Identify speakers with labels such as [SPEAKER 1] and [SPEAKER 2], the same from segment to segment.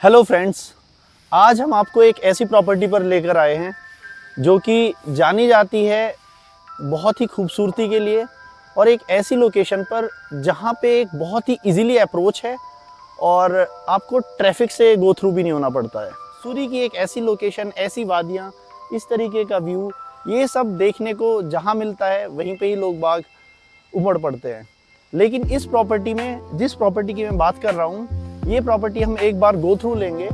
[SPEAKER 1] Hello friends, आज हम आपको एक ऐसी प्रॉपर्टी पर लेकर आए हैं जो कि जानी जाती है बहुत ही खूबसूरती के लिए और एक ऐसी लोकेशन पर जहां पे एक बहुत ही इजीली अप्रोच है और आपको ट्रैफिक से गो थ्रू भी नहीं होना पड़ता है। सूरी की एक ऐसी लोकेशन, ऐसी वादियां, इस तरीके का व्यू, ये सब देखने को जहां मिलता है वहीं पे ही लोग बाग उमड़ पड़ते हैं। लेकिन इस प्रॉपर्टी में, जिस प्रॉपर्टी की मैं बात कर रहा हूँ, ये प्रॉपर्टी हम एक बार गो थ्रू लेंगे,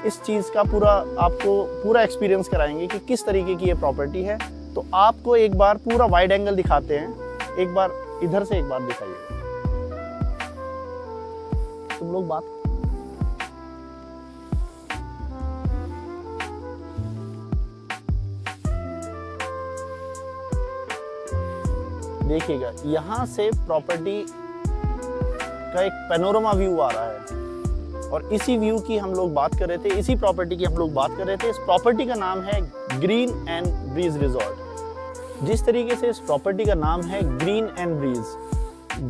[SPEAKER 1] इस चीज़ का आपको पूरा एक्सपीरियंस कराएंगे कि किस तरीके की ये प्रॉपर्टी है। तो आपको एक बार पूरा वाइड एंगल दिखाते हैं, एक बार इधर से एक बार दिखाइएगा। तुम लोग बात देखिएगा, यहाँ से प्रॉपर्टी का एक पैनोरामा व्यू आ रहा है और इसी व्यू की हम लोग बात कर रहे थे, इसी प्रॉपर्टी की हम लोग बात कर रहे थे। इस प्रॉपर्टी का नाम है ग्रीन एंड ब्रीज रिजॉर्ट। जिस तरीके से इस प्रॉपर्टी का नाम है green and breeze,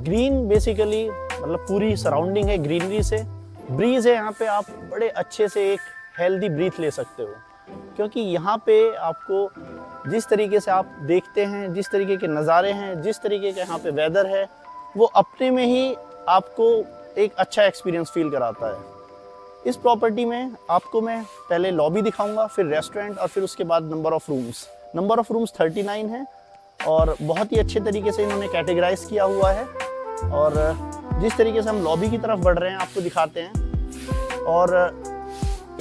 [SPEAKER 1] green basically मतलब पूरी सराउंडिंग है ग्रीनरी से, ब्रीज है यहाँ पे आप बड़े अच्छे से एक हेल्दी ब्रीथ ले सकते हो, क्योंकि यहाँ पे आपको जिस तरीके से आप देखते हैं, जिस तरीके के नज़ारे हैं, जिस तरीके का यहाँ पे वेदर है, वो अपने में ही आपको एक अच्छा एक्सपीरियंस फील कराता है। इस प्रॉपर्टी में आपको मैं पहले लॉबी दिखाऊंगा, फिर रेस्टोरेंट और फिर उसके बाद नंबर ऑफ़ रूम्स 39 है और बहुत ही अच्छे तरीके से इन्होंने कैटेगराइज किया हुआ है। और जिस तरीके से हम लॉबी की तरफ बढ़ रहे हैं आपको दिखाते हैं। और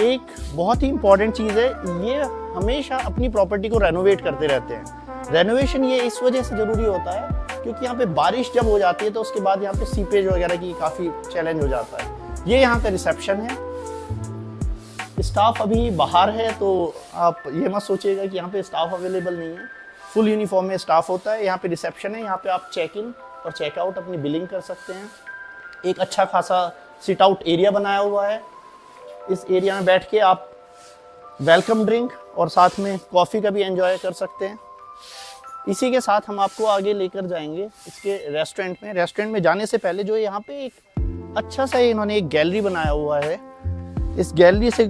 [SPEAKER 1] एक बहुत ही इम्पॉर्टेंट चीज़ है, ये हमेशा अपनी प्रॉपर्टी को रेनोवेट करते रहते हैं। रेनोवेशन ये इस वजह से ज़रूरी होता है क्योंकि यहाँ पे बारिश जब हो जाती है तो उसके बाद यहाँ पे सीपेज वगैरह की काफ़ी चैलेंज हो जाता है। ये यहाँ का रिसेप्शन है, स्टाफ अभी बाहर है तो आप ये मत सोचिएगा कि यहाँ पे स्टाफ अवेलेबल नहीं है, फुल यूनिफॉर्म में स्टाफ होता है। यहाँ पे रिसेप्शन है, यहाँ पे आप चेक इन और चेकआउट अपनी बिलिंग कर सकते हैं। एक अच्छा खासा सिट आउट एरिया बनाया हुआ है, इस एरिया में बैठ के आप वेलकम ड्रिंक और साथ में कॉफ़ी का भी एंजॉय कर सकते हैं। इसी के साथ हम आपको आगे लेकर जाएंगे इसके रेस्टोरेंट में जाने से पहले जो यहाँ पे एक अच्छा सा इन्होंने एक गैलरी बनाया हुआ है, इस गैलरी से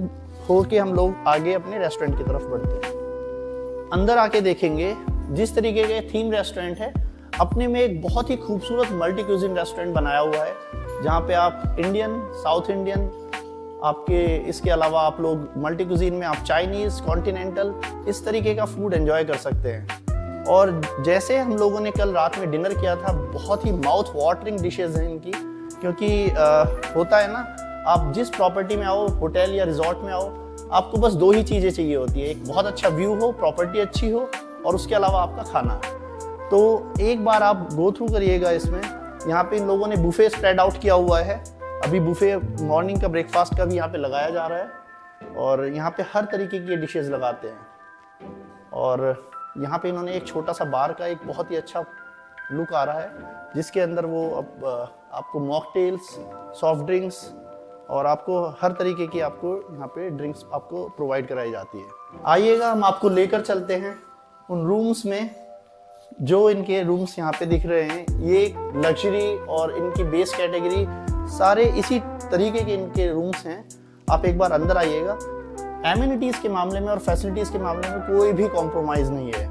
[SPEAKER 1] होके हम लोग आगे अपने रेस्टोरेंट की तरफ बढ़ते हैं। अंदर आके देखेंगे जिस तरीके का थीम रेस्टोरेंट है, अपने में एक बहुत ही खूबसूरत मल्टी क्यूजिन रेस्टोरेंट बनाया हुआ है, जहाँ पे आप इंडियन, साउथ इंडियन, आपके इसके अलावा आप लोग मल्टी क्यूजिन में आप चाइनीज़, कॉन्टिनेंटल, इस तरीके का फूड एंजॉय कर सकते हैं। और जैसे हम लोगों ने कल रात में डिनर किया था, बहुत ही माउथ वाटरिंग डिशेज हैं इनकी, क्योंकि होता है ना, आप जिस प्रॉपर्टी में आओ, होटल या रिजॉर्ट में आओ, आपको बस दो ही चीज़ें चाहिए होती है, एक बहुत अच्छा व्यू हो, प्रॉपर्टी अच्छी हो और उसके अलावा आपका खाना। तो एक बार आप गो थ्रू करिएगा इसमें। यहाँ पे इन लोगों ने बुफे स्प्रेड आउट किया हुआ है, अभी बुफे मॉर्निंग का ब्रेकफास्ट का भी यहाँ पे लगाया जा रहा है और यहाँ पे हर तरीके की डिशेज लगाते हैं। और यहाँ पे इन्होंने एक छोटा सा बार का एक बहुत ही अच्छा लुक आ रहा है, जिसके अंदर वो आपको मॉकटेल्स, सॉफ्ट ड्रिंक्स और आपको हर तरीके की आपको यहाँ पे ड्रिंक्स आपको प्रोवाइड कराई जाती है। आइएगा, हम आपको लेकर चलते हैं उन रूम्स में। जो इनके रूम्स यहाँ पे दिख रहे हैं, ये लग्जरी और इनकी बेस कैटेगरी सारे इसी तरीके के इनके रूम्स हैं। आप एक बार अंदर आइएगा। एमिनिटीज़ के मामले में और फैसिलिटीज़ के मामले में कोई भी कॉम्प्रोमाइज़ नहीं है,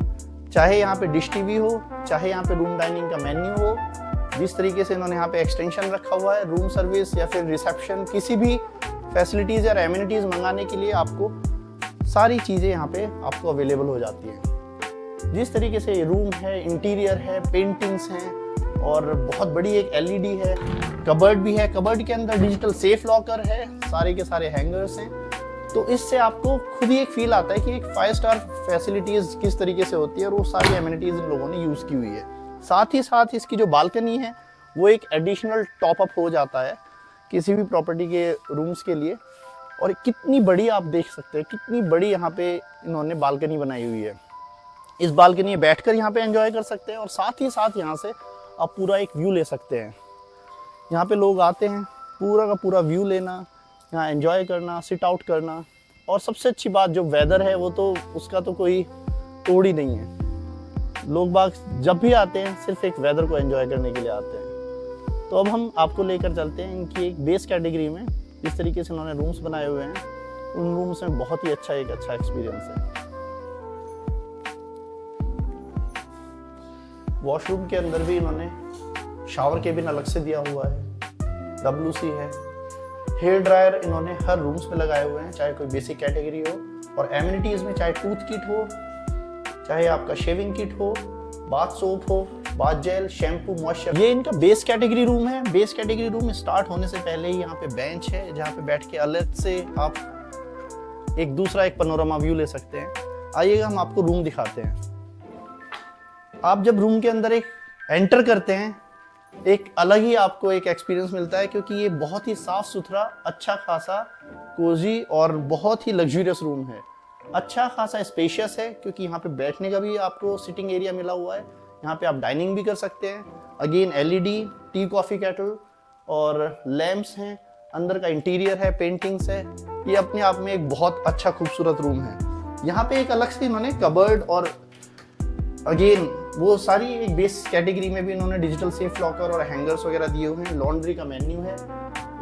[SPEAKER 1] चाहे यहाँ पे डिश टीवी हो, चाहे यहाँ पे रूम डाइनिंग का मेन्यू हो, जिस तरीके से इन्होंने यहाँ पे एक्सटेंशन रखा हुआ है, रूम सर्विस या फिर रिसेप्शन, किसी भी फैसिलिटीज़ या एमिनिटीज़ मंगाने के लिए आपको सारी चीज़ें यहाँ पे आपको अवेलेबल हो जाती हैं। जिस तरीके से रूम है, इंटीरियर है, पेंटिंग्स हैं और बहुत बड़ी एक LED है, कबर्ड भी है, कबर्ड के अंदर डिजिटल सेफ लॉकर है, सारे के सारे हैंगर्स हैं। तो इससे आपको खुद ही एक फील आता है कि एक 5 स्टार फैसिलिटीज़ किस तरीके से होती है और वो सारी एमिनिटीज़ इन लोगों ने यूज़ की हुई है। साथ ही साथ इसकी जो बालकनी है वो एक एडिशनल टॉप अप हो जाता है किसी भी प्रॉपर्टी के रूम्स के लिए। और कितनी बड़ी आप देख सकते हैं, कितनी बड़ी यहाँ पे इन्होंने बालकनी बनाई हुई है। इस बालकनी में बैठकर यहाँ पे एंजॉय कर सकते हैं और साथ ही साथ यहाँ से आप पूरा एक व्यू ले सकते हैं। यहाँ पे लोग आते हैं पूरा का पूरा व्यू लेना, यहाँ एंजॉय करना, सिट आउट करना। और सबसे अच्छी बात जो वेदर है वो तो उसका तो कोई तोड़ ही नहीं है। लोग बाग जब भी आते हैं सिर्फ एक वेदर को एंजॉय करने के लिए आते हैं। तो अब हम आपको लेकर चलते हैं इनकी एक बेस कैटेगरी में, इस तरीके से इन्होंने रूम्स बनाए हुए हैं, उन रूम्स में बहुत ही अच्छा एक्सपीरियंस है। वॉशरूम के अंदर भी इन्होंने शावर केबिन अलग से दिया हुआ है, WC है। हेयर ड्रायर इन्होंने हर रूम्स में लगाए हुए हैं, चाहे कोई बेसिक कैटेगरी हो, और एमिनिटीज में चाहे टूथ किट हो, चाहे आपका शेविंग किट हो, बाथ सोप हो, बाथ जेल, शैम्पू, मॉइस्चर। ये इनका बेस कैटेगरी रूम है। बेस कैटेगरी रूम स्टार्ट होने से पहले ही यहाँ पे बेंच है, जहाँ पे बैठ के अलग से आप एक पनोरमा व्यू ले सकते हैं। आइएगा हम आपको रूम दिखाते हैं। आप जब रूम के अंदर एंटर करते हैं, एक अलग ही आपको एक एक्सपीरियंस मिलता है, क्योंकि ये बहुत ही साफ सुथरा, अच्छा खासा कोजी और बहुत ही लग्जूरियस रूम है। अच्छा खासा स्पेशियस है, क्योंकि यहाँ पे बैठने का भी आपको सिटिंग एरिया मिला हुआ है। यहाँ पे आप डाइनिंग भी कर सकते हैं। Again LED tea coffee kettle और लैंप्स हैं। अंदर का इंटीरियर है, पेंटिंग्स है। ये अपने आप में एक बहुत अच्छा खूबसूरत रूम है। यहाँ पे एक अलग से इन्होंने कबर्ड और अगेन वो सारी एक बेस कैटेगरी में भी इन्होंने डिजिटल सेफ लॉकर और हैंगर्स वगैरह दिए हुए हैं। लॉन्ड्री का मेन्यू है,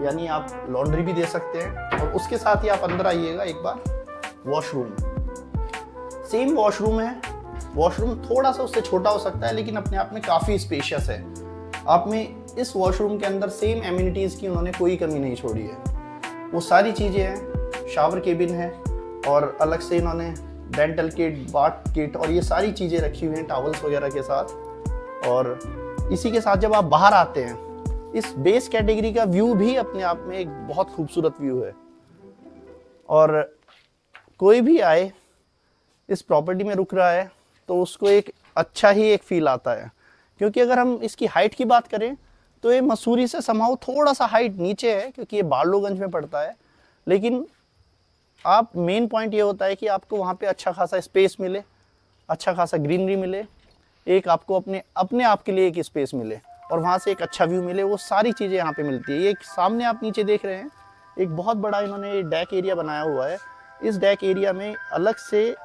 [SPEAKER 1] यानी आप लॉन्ड्री भी दे सकते हैं। और उसके साथ ही आप अंदर आइएगा एक बार, वॉशरूम सेम वॉशरूम है। वॉशरूम थोड़ा सा उससे छोटा हो सकता है, लेकिन अपने आप में काफ़ी स्पेशियस है। आप में इस वॉशरूम के अंदर सेम एमिनिटीज़ की उन्होंने कोई कमी नहीं छोड़ी है। वो सारी चीज़ें हैं, शावर केबिन है और अलग से इन्होंने डेंटल किट, बाथ किट और ये सारी चीज़ें रखी हुई हैं टावल्स वगैरह के साथ। और इसी के साथ जब आप बाहर आते हैं, इस बेस कैटेगरी का व्यू भी अपने आप में एक बहुत खूबसूरत व्यू है। और कोई भी आए, इस प्रॉपर्टी में रुक रहा है, तो उसको एक अच्छा ही एक फील आता है। क्योंकि अगर हम इसकी हाइट की बात करें तो ये मसूरी से समाओ थोड़ा सा हाइट नीचे है, क्योंकि ये बारलोगंज में पड़ता है। लेकिन आप मेन पॉइंट ये होता है कि आपको वहाँ पे अच्छा खासा स्पेस मिले, अच्छा खासा ग्रीनरी मिले, एक आपको अपने आप के लिए एक स्पेस मिले और वहाँ से एक अच्छा व्यू मिले। वो सारी चीज़ें यहाँ पे मिलती है। ये सामने आप नीचे देख रहे हैं, एक बहुत बड़ा इन्होंने डेक एरिया बनाया हुआ है। इस डेक एरिया में अलग से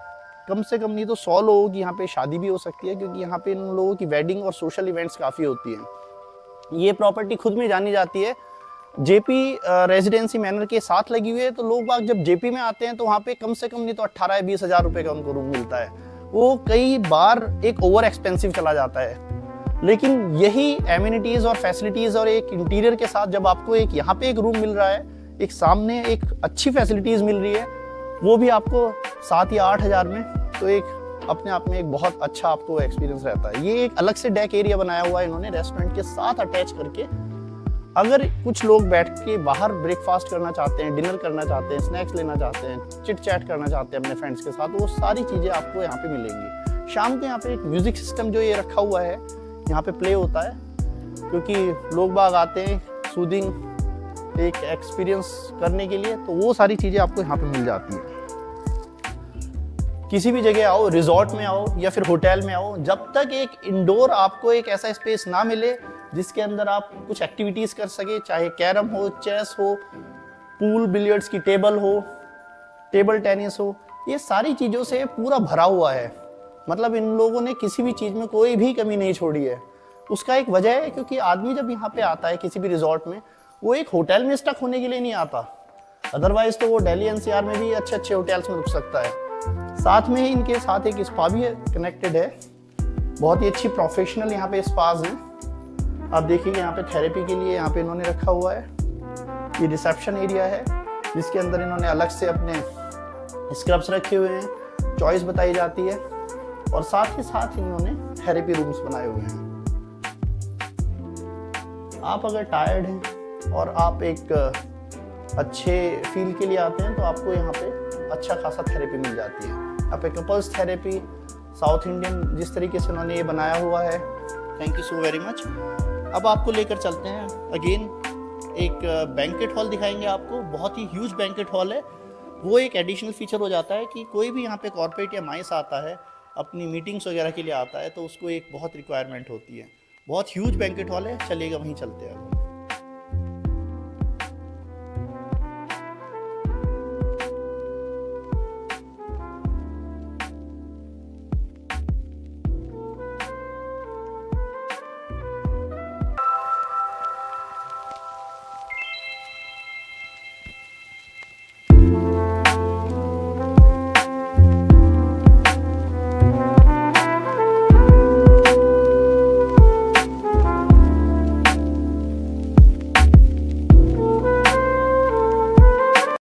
[SPEAKER 1] कम नहीं तो 100 लोगों की यहाँ पे शादी भी हो सकती है, क्योंकि यहाँ पे इन लोगों की वेडिंग और सोशल इवेंट्स काफ़ी होती हैं। ये प्रॉपर्टी खुद में जानी जाती है, JP रेजिडेंसी मैनर के साथ लगी हुई है। तो लोग बाग जब JP में आते हैं तो वहाँ पे कम से कम नहीं तो 18 या 20 हज़ार रुपये का उनको रूम मिलता है। वो कई बार एक ओवर एक्सपेंसिव चला जाता है। लेकिन यही एमिनिटीज़ और फैसिलिटीज़ और एक इंटीरियर के साथ जब आपको एक यहाँ पे एक रूम मिल रहा है, एक सामने एक अच्छी फैसिलिटीज़ मिल रही है, वो भी आपको 7 या 8 हज़ार में, तो एक अपने आप में एक बहुत अच्छा आपको एक्सपीरियंस रहता है। ये एक अलग से डेक एरिया बनाया हुआ है इन्होंने रेस्टोरेंट के साथ अटैच करके। अगर कुछ लोग बैठ के बाहर ब्रेकफास्ट करना चाहते हैं, डिनर करना चाहते हैं, स्नैक्स लेना चाहते हैं, चिट चैट करना चाहते हैं अपने फ्रेंड्स के साथ, वो सारी चीज़ें आपको यहाँ पे मिलेंगी। शाम को यहाँ पे एक म्यूज़िक सिस्टम जो ये रखा हुआ है, यहाँ पे प्ले होता है, क्योंकि लोग बाग आते हैं सूदिंग एक एक्सपीरियंस करने के लिए, तो वो सारी चीज़ें आपको यहाँ पे मिल जाती हैं। किसी भी जगह आओ, रिजॉर्ट में आओ या फिर होटल में आओ, जब तक एक इंडोर आपको एक ऐसा स्पेस ना मिले जिसके अंदर आप कुछ एक्टिविटीज़ कर सके, चाहे कैरम हो, चेस हो, पूल बिलियर्ड्स की टेबल हो, टेबल टेनिस हो, ये सारी चीज़ों से पूरा भरा हुआ है। मतलब इन लोगों ने किसी भी चीज़ में कोई भी कमी नहीं छोड़ी है। उसका एक वजह है, क्योंकि आदमी जब यहाँ पे आता है किसी भी रिजॉर्ट में, वो एक होटल में स्टक होने के लिए नहीं आता। अदरवाइज तो वो दिल्ली NCR में भी अच्छे अच्छे होटल्स में रुक सकता है। साथ में ही इनके साथ एक स्पा भी कनेक्टेड है। बहुत ही अच्छी प्रोफेशनल यहाँ पे स्पाज हैं। आप देखिए यहाँ पे थेरेपी के लिए यहाँ पे इन्होंने रखा हुआ है। ये रिसेप्शन एरिया है, जिसके अंदर इन्होंने अलग से अपने स्क्रब्स रखे हुए हैं, चॉइस बताई जाती है, और साथ ही साथ इन्होंने थेरेपी रूम्स बनाए हुए हैं। आप अगर टायर्ड हैं और आप एक अच्छे फील के लिए आते हैं, तो आपको यहाँ पे अच्छा खासा थेरेपी मिल जाती है। यहाँ पे कपल्स थेरेपी, साउथ इंडियन जिस तरीके से उन्होंने ये बनाया हुआ है, thank you so very much. अब आपको लेकर चलते हैं अगेन, एक बैंकेट हॉल दिखाएंगे आपको। बहुत ही ह्यूज बैंकेट हॉल है। वो एक एडिशनल फीचर हो जाता है कि कोई भी यहाँ पे कॉर्पोरेट या माइस आता है, अपनी मीटिंग्स वगैरह के लिए आता है, तो उसको एक बहुत रिक्वायरमेंट होती है। बहुत ह्यूज बैंकेट हॉल है, चलिएगा वहीं चलते हैं।